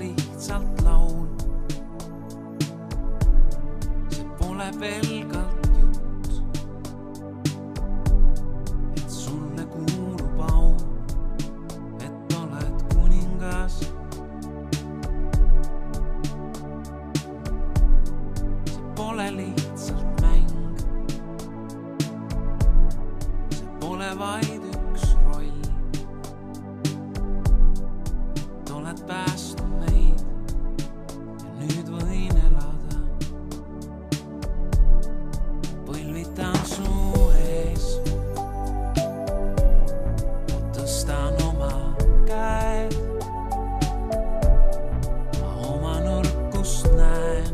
lihtsalt laul. See pole pelgalt jutt, et sulle kuulub au, et oled kuningas. See pole lihtsalt mäng, see pole vaid üks roll. Oled päästnud meid ja nüüd võin elada. Põlvitan su ees, tõstan oma käed. Ma oma nõrkust näen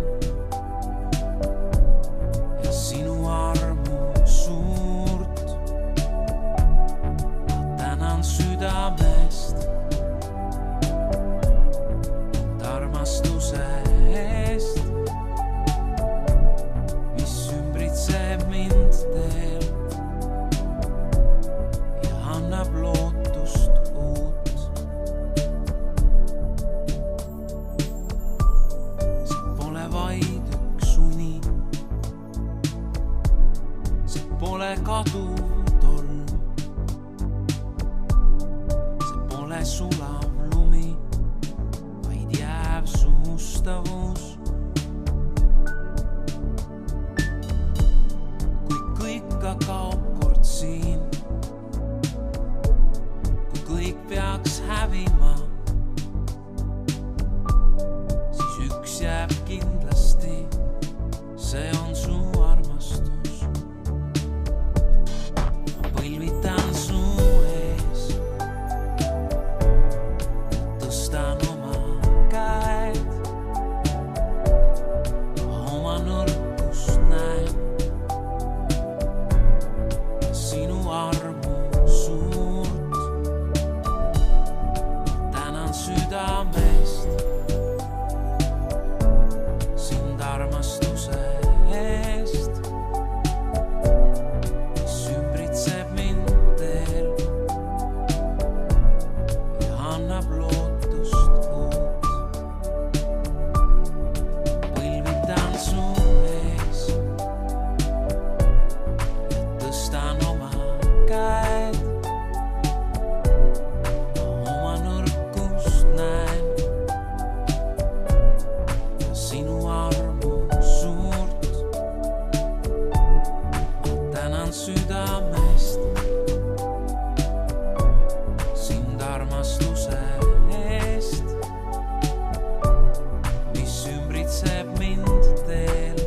ja sinu armu suurt. Ma tänan südamest armastuse eest, mis ümbritseb mind teel ja annab lootust uut. See pole vaid üks uni, see pole kaduv tolm, see pole sulav lumi, sustavus. Kui kõik ka kaob kord siin, kui kõik peaks hävima, siis üks jääb kindlasti, see on su armastus. Ma põlvitan su ees, tõstan oma käed. Sinu armu suurt, tänan südamest sind armastuse eest, mis ümbritseb mind teel ja annab lootust uut. Põlvitan su ees ja tõstan oma käed. Ma oma nõrkust näen ja sinu armu suurt. Ma tänan südamest sind armastuse eest, mis ümbritseb mind teel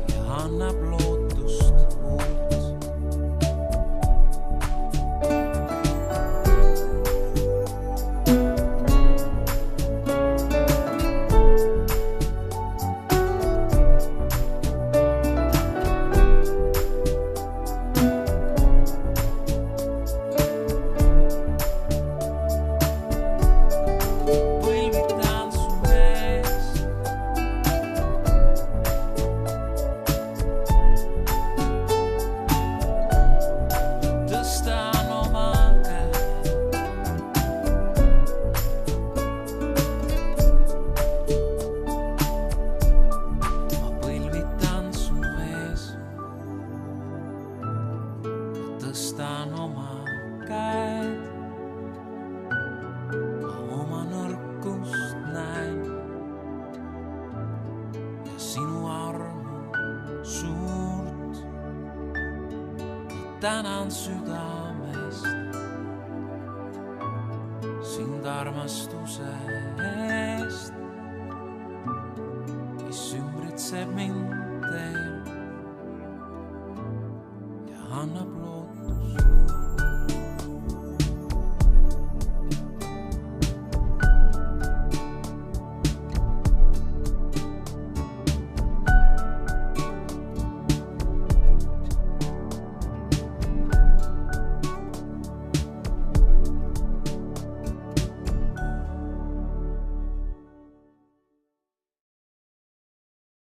ja annab lootust uut. Põlvitan su ees, tõstan oma käed. Ma põlvitan su ees ja tõstan oma käed. Ma oma nõrkust näen ja sinu armu suurt. Ma tänan südamest sind armastuse eest, mis ümbritseb mind teel ja annab